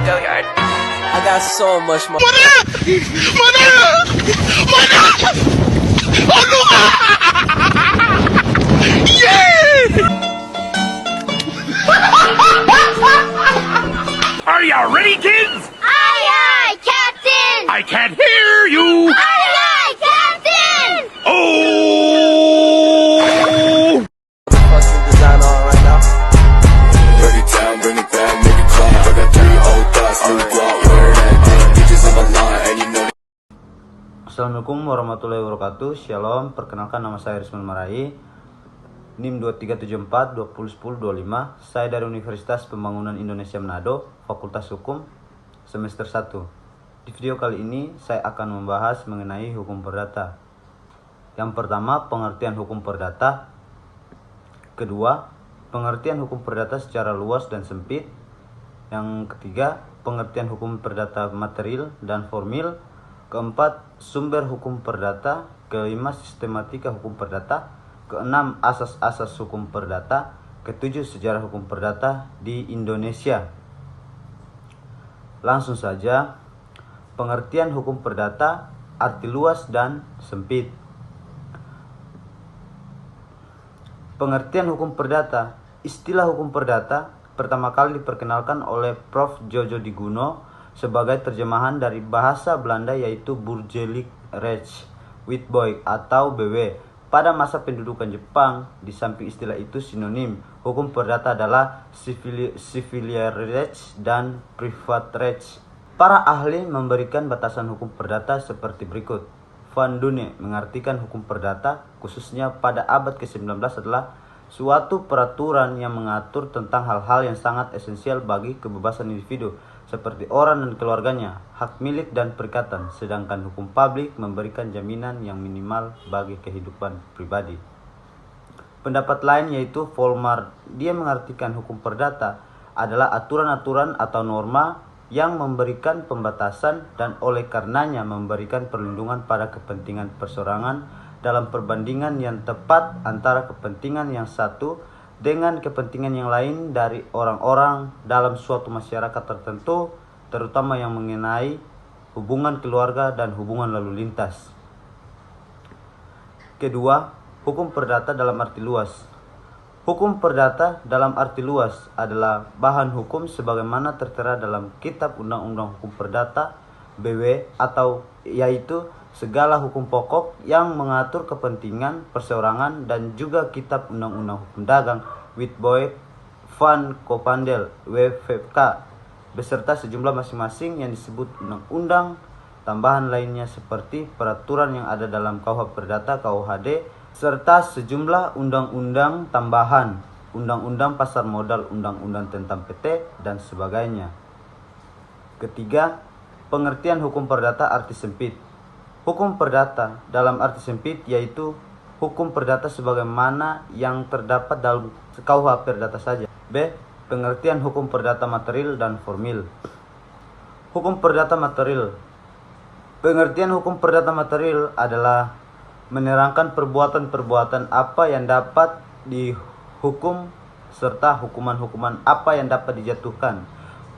I got so much more. Are you ready, kids? Aye, aye, Captain! I can't hear you. Aye, aye, Captain! Oh! Fucking design on right now. Break it down, bring it back, make it clap. I got 3 old thoughts, new block, where that damn bitches on my line, and you know. Assalamualaikum warahmatullahi wabarakatuh. Shalom, perkenalkan nama saya Risman Marai, NIM 2374 2010 25. Saya dari Universitas Pembangunan Indonesia Manado, Fakultas Hukum, semester 1. Di video kali ini saya akan membahas mengenai hukum perdata. Yang pertama, pengertian hukum perdata. Kedua, pengertian hukum perdata secara luas dan sempit. Yang ketiga, pengertian hukum perdata material dan formil. Keempat, sumber hukum perdata. Kelima, sistematika hukum perdata. Keenam, asas-asas hukum perdata. Ketujuh, sejarah hukum perdata di Indonesia. Langsung saja, pengertian hukum perdata, arti luas dan sempit. Pengertian hukum perdata. Istilah hukum perdata pertama kali diperkenalkan oleh Prof. Jojo Diguno sebagai terjemahan dari bahasa Belanda, yaitu Burgerlijk Recht Witbooi atau BW. Pada masa pendudukan Jepang, di samping istilah itu sinonim hukum perdata adalah civil recht dan private recht. Para ahli memberikan batasan hukum perdata seperti berikut. Van Dune mengartikan hukum perdata khususnya pada abad ke-19 adalah suatu peraturan yang mengatur tentang hal-hal yang sangat esensial bagi kebebasan individu seperti orang dan keluarganya, hak milik dan perikatan, sedangkan hukum publik memberikan jaminan yang minimal bagi kehidupan pribadi. Pendapat lain yaitu Volmar, dia mengartikan hukum perdata adalah aturan-aturan atau norma yang memberikan pembatasan dan oleh karenanya memberikan perlindungan pada kepentingan perseorangan dalam perbandingan yang tepat antara kepentingan yang satu dengan kepentingan yang lain dari orang-orang dalam suatu masyarakat tertentu, terutama yang mengenai hubungan keluarga dan hubungan lalu lintas. Kedua, hukum perdata dalam arti luas. Hukum perdata dalam arti luas adalah bahan hukum sebagaimana tertera dalam Kitab Undang-Undang Hukum Perdata BW, atau yaitu segala hukum pokok yang mengatur kepentingan perseorangan, dan juga Kitab Undang-Undang Hukum Dagang Witbooi van Koophandel WVK beserta sejumlah masing-masing yang disebut undang-undang tambahan lainnya seperti peraturan yang ada dalam KUH Perdata KUHD serta sejumlah undang-undang tambahan, undang-undang pasar modal, undang-undang tentang PT dan sebagainya. Ketiga, pengertian hukum perdata arti sempit. Hukum perdata dalam arti sempit yaitu hukum perdata sebagaimana yang terdapat dalam KUH Perdata saja. B. Pengertian hukum perdata material dan formil. Hukum perdata material. Pengertian hukum perdata material adalah menerangkan perbuatan-perbuatan apa yang dapat dihukum serta hukuman-hukuman apa yang dapat dijatuhkan.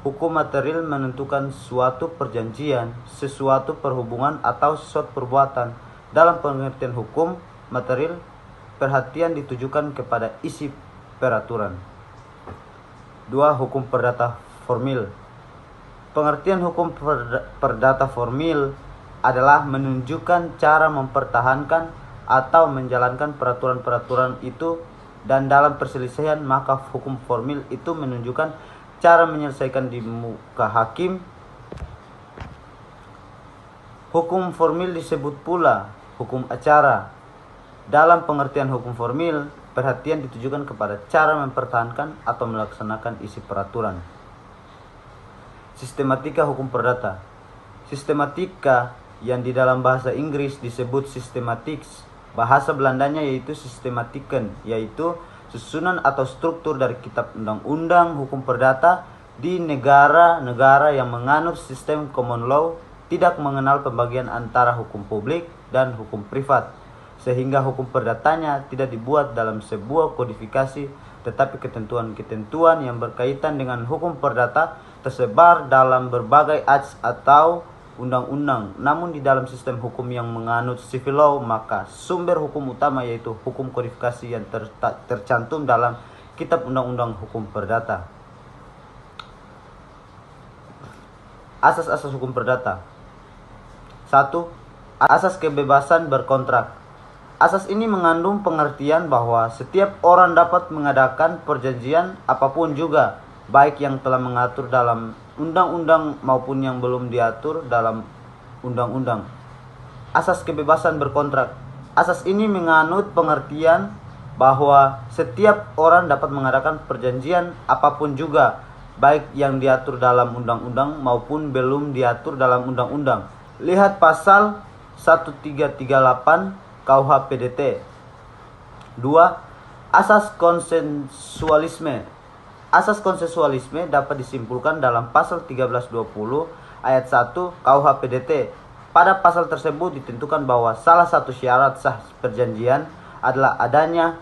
Hukum material menentukan suatu perjanjian, sesuatu perhubungan atau sesuatu perbuatan. Dalam pengertian hukum material, perhatian ditujukan kepada isi peraturan. 2. Hukum perdata formil. Pengertian hukum perdata formil adalah menunjukkan cara mempertahankan atau menjalankan peraturan-peraturan itu, dan dalam perselisihan maka hukum formil itu menunjukkan cara menyelesaikan di muka hakim. Hukum formil disebut pula hukum acara. Dalam pengertian hukum formil, perhatian ditujukan kepada cara mempertahankan atau melaksanakan isi peraturan. Sistematika hukum perdata. Sistematika yang di dalam bahasa Inggris disebut systematics, bahasa Belandanya yaitu systematiken, yaitu susunan atau struktur dari kitab undang-undang hukum perdata di negara-negara yang menganut sistem common law, tidak mengenal pembagian antara hukum publik dan hukum privat, sehingga hukum perdatanya tidak dibuat dalam sebuah kodifikasi, tetapi ketentuan-ketentuan yang berkaitan dengan hukum perdata tersebar dalam berbagai acts atau undang-undang. Namun di dalam sistem hukum yang menganut civil law, maka sumber hukum utama yaitu hukum kodifikasi yang tercantum dalam Kitab Undang-Undang Hukum Perdata. Asas-asas hukum perdata. 1. Asas kebebasan berkontrak. Asas ini mengandung pengertian bahwa setiap orang dapat mengadakan perjanjian apapun juga, baik yang telah mengatur dalam undang-undang maupun yang belum diatur dalam undang-undang. Asas kebebasan berkontrak. Asas ini menganut pengertian bahwa setiap orang dapat mengadakan perjanjian apapun juga, baik yang diatur dalam undang-undang maupun belum diatur dalam undang-undang. Lihat pasal 1338 KUH PDT. 2. Asas konsensualisme. Asas konsensualisme dapat disimpulkan dalam pasal 1320 ayat 1 KUH PDT. Pada pasal tersebut ditentukan bahwa salah satu syarat sah perjanjian adalah adanya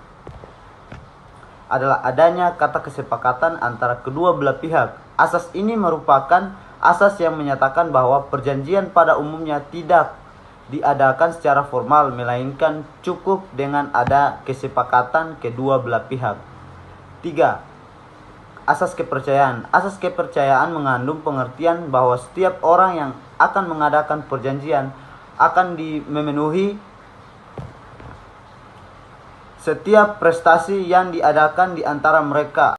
kata kesepakatan antara kedua belah pihak. Asas ini merupakan asas yang menyatakan bahwa perjanjian pada umumnya tidak diadakan secara formal, melainkan cukup dengan ada kesepakatan kedua belah pihak. 3. Asas kepercayaan. Asas kepercayaan mengandung pengertian bahwa setiap orang yang akan mengadakan perjanjian akan memenuhi setiap prestasi yang diadakan di antara mereka.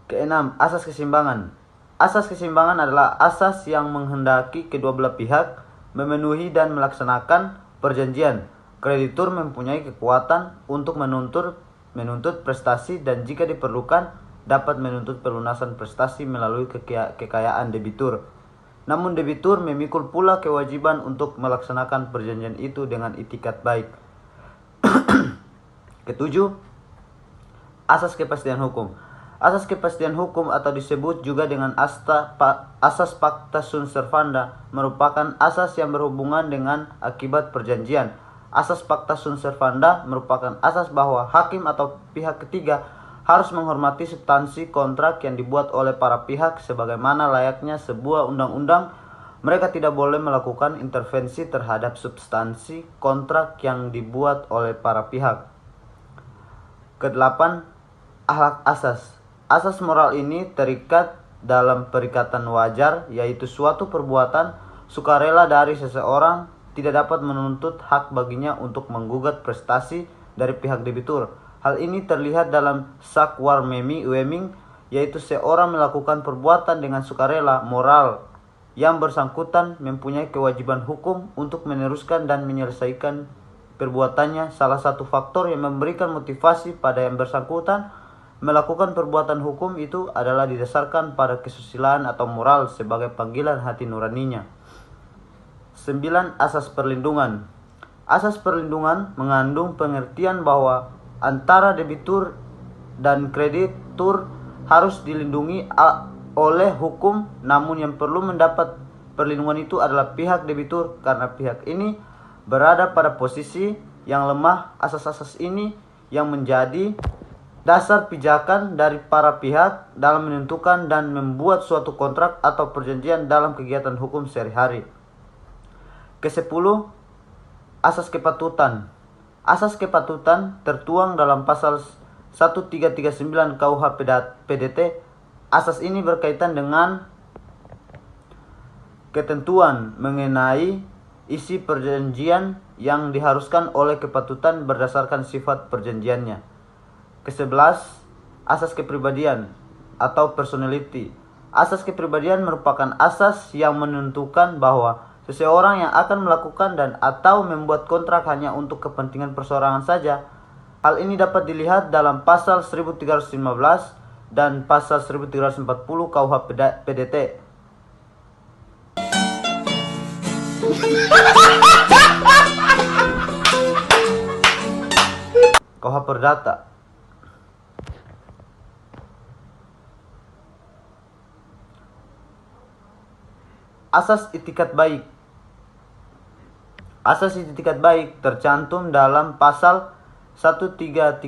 Keenam, asas keseimbangan. Asas keseimbangan adalah asas yang menghendaki kedua belah pihak memenuhi dan melaksanakan perjanjian. Kreditur mempunyai kekuatan untuk menuntut prestasi dan jika diperlukan dapat menuntut pelunasan prestasi melalui kekayaan debitur. Namun debitur memikul pula kewajiban untuk melaksanakan perjanjian itu dengan itikat baik. Ketujuh, asas kepastian hukum. Asas kepastian hukum atau disebut juga dengan asas pacta sunt servanda merupakan asas yang berhubungan dengan akibat perjanjian. Asas pacta sunt servanda merupakan asas bahwa hakim atau pihak ketiga harus menghormati substansi kontrak yang dibuat oleh para pihak sebagaimana layaknya sebuah undang-undang. Mereka tidak boleh melakukan intervensi terhadap substansi kontrak yang dibuat oleh para pihak. Kedelapan, akhlak asas. Asas moral ini terikat dalam perikatan wajar, yaitu suatu perbuatan sukarela dari seseorang tidak dapat menuntut hak baginya untuk menggugat prestasi dari pihak debitur. Hal ini terlihat dalam sakwar weming, yaitu seorang melakukan perbuatan dengan sukarela moral. Yang bersangkutan mempunyai kewajiban hukum untuk meneruskan dan menyelesaikan perbuatannya. Salah satu faktor yang memberikan motivasi pada yang bersangkutan melakukan perbuatan hukum itu adalah didasarkan pada kesusilaan atau moral sebagai panggilan hati nuraninya. 9. Asas perlindungan. Asas perlindungan mengandung pengertian bahwa antara debitur dan kreditur harus dilindungi oleh hukum, namun yang perlu mendapat perlindungan itu adalah pihak debitur karena pihak ini berada pada posisi yang lemah. Asas-asas ini yang menjadi dasar pijakan dari para pihak dalam menentukan dan membuat suatu kontrak atau perjanjian dalam kegiatan hukum sehari-hari. Ke-10, asas kepatutan. Asas kepatutan tertuang dalam pasal 1339 KUH PDT. Asas ini berkaitan dengan ketentuan mengenai isi perjanjian yang diharuskan oleh kepatutan berdasarkan sifat perjanjiannya. Ke-11, asas kepribadian atau personality. Asas kepribadian merupakan asas yang menentukan bahwa Seseorang yang akan melakukan dan atau membuat kontrak hanya untuk kepentingan perseorangan saja. Hal ini dapat dilihat dalam pasal 1315 dan pasal 1340 KUH PDT. KUH Perdata. Asas itikat baik. Asas itikat baik tercantum dalam pasal 1338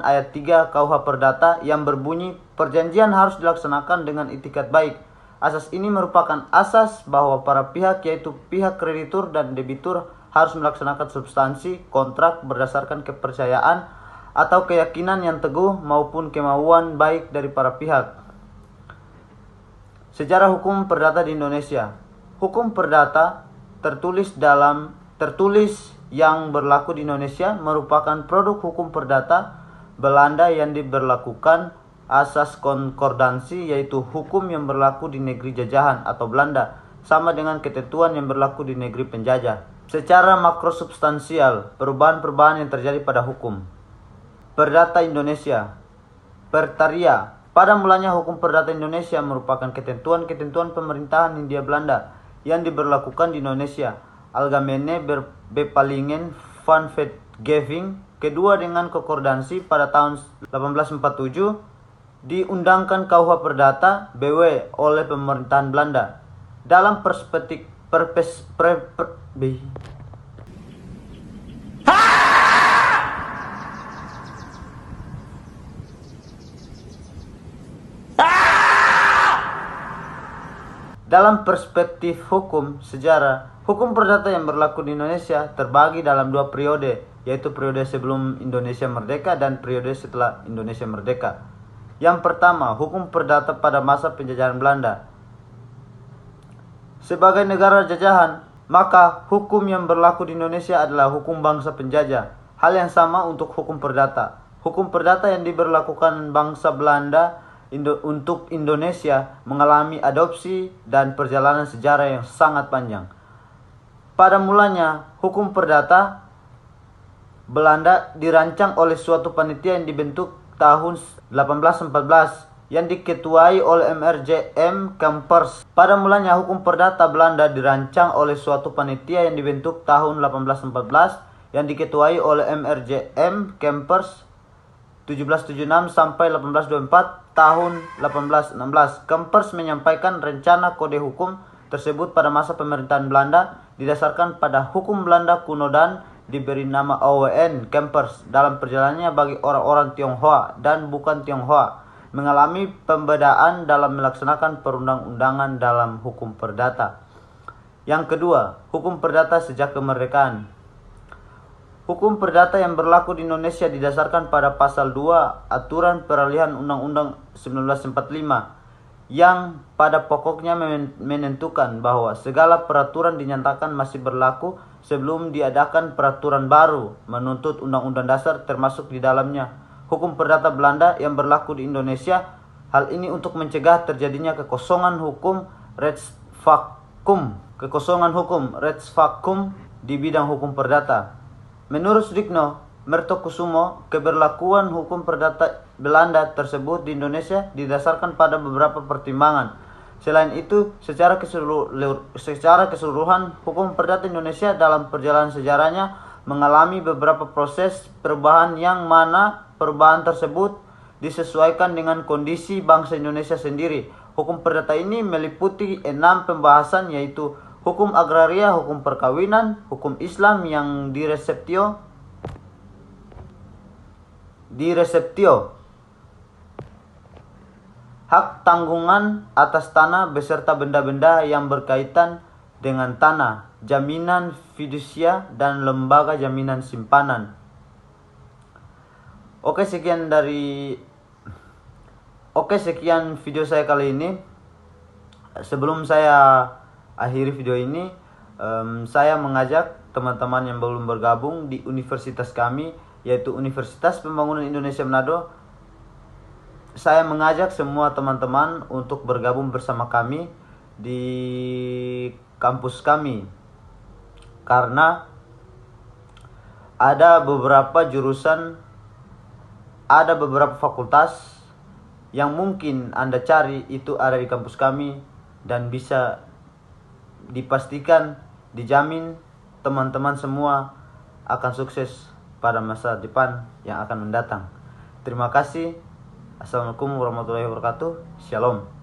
ayat 3 KUH Perdata yang berbunyi perjanjian harus dilaksanakan dengan itikat baik. Asas ini merupakan asas bahwa para pihak yaitu pihak kreditur dan debitur harus melaksanakan substansi kontrak berdasarkan kepercayaan atau keyakinan yang teguh maupun kemauan baik dari para pihak. Sejarah hukum perdata di Indonesia. Hukum perdata tertulis yang berlaku di Indonesia merupakan produk hukum perdata Belanda yang diberlakukan asas konkordansi, yaitu hukum yang berlaku di negeri jajahan atau Belanda sama dengan ketentuan yang berlaku di negeri penjajah. Secara makrosubstansial, perubahan-perubahan yang terjadi pada hukum perdata Indonesia. Pertaria. Pada mulanya hukum perdata Indonesia merupakan ketentuan-ketentuan pemerintahan Hindia Belanda yang diberlakukan di Indonesia. Algemene bepalingen van wetgeving. Kedua dengan konkordansi pada tahun 1847 diundangkan KUH Perdata BW oleh pemerintahan Belanda. Dalam perspektif Dalam perspektif hukum sejarah, hukum perdata yang berlaku di Indonesia terbagi dalam dua periode, yaitu periode sebelum Indonesia merdeka dan periode setelah Indonesia merdeka. Yang pertama, hukum perdata pada masa penjajahan Belanda. Sebagai negara jajahan, maka hukum yang berlaku di Indonesia adalah hukum bangsa penjajah. Hal yang sama untuk hukum perdata. Hukum perdata yang diberlakukan bangsa Belanda untuk Indonesia mengalami adopsi dan perjalanan sejarah yang sangat panjang. Pada mulanya, hukum perdata Belanda dirancang oleh suatu panitia yang dibentuk tahun 1814 yang diketuai oleh MRJM Kempers. Pada mulanya, hukum perdata Belanda dirancang oleh suatu panitia yang dibentuk tahun 1814 yang diketuai oleh MRJM Kempers 1776 sampai 1824 tahun 1816. Kempers menyampaikan rencana kode hukum tersebut pada masa pemerintahan Belanda didasarkan pada hukum Belanda kuno dan diberi nama OWN Kempers. Dalam perjalanannya bagi orang-orang Tionghoa dan bukan Tionghoa mengalami pembedaan dalam melaksanakan perundang-undangan dalam hukum perdata. Yang kedua, hukum perdata sejak kemerdekaan. Hukum perdata yang berlaku di Indonesia didasarkan pada pasal 2 Aturan Peralihan Undang-Undang 1945 yang pada pokoknya menentukan bahwa segala peraturan dinyatakan masih berlaku sebelum diadakan peraturan baru menuntut Undang-Undang Dasar termasuk di dalamnya hukum perdata Belanda yang berlaku di Indonesia. Hal ini untuk mencegah terjadinya kekosongan hukum rechtsvacuum di bidang hukum perdata. Menurut Sudikno Mertokusumo, keberlakuan hukum perdata Belanda tersebut di Indonesia didasarkan pada beberapa pertimbangan. Selain itu, secara keseluruhan hukum perdata Indonesia dalam perjalanan sejarahnya mengalami beberapa proses perubahan yang mana perubahan tersebut disesuaikan dengan kondisi bangsa Indonesia sendiri. Hukum perdata ini meliputi 6 pembahasan, yaitu hukum agraria, hukum perkawinan, hukum Islam yang direseptio, hak tanggungan atas tanah beserta benda-benda yang berkaitan dengan tanah, jaminan fidusia dan lembaga jaminan simpanan. Oke, sekian video saya kali ini. Sebelum saya akhiri video ini, saya mengajak teman-teman yang belum bergabung di universitas kami, yaitu Universitas Pembangunan Indonesia Manado. Saya mengajak semua teman-teman untuk bergabung bersama kami di kampus kami, Karena ada beberapa jurusan, ada beberapa fakultas yang mungkin Anda cari itu ada di kampus kami, dan bisa dipastikan, dijamin teman-teman semua akan sukses pada masa depan yang akan mendatang. Terima kasih. Assalamualaikum warahmatullahi wabarakatuh. Shalom.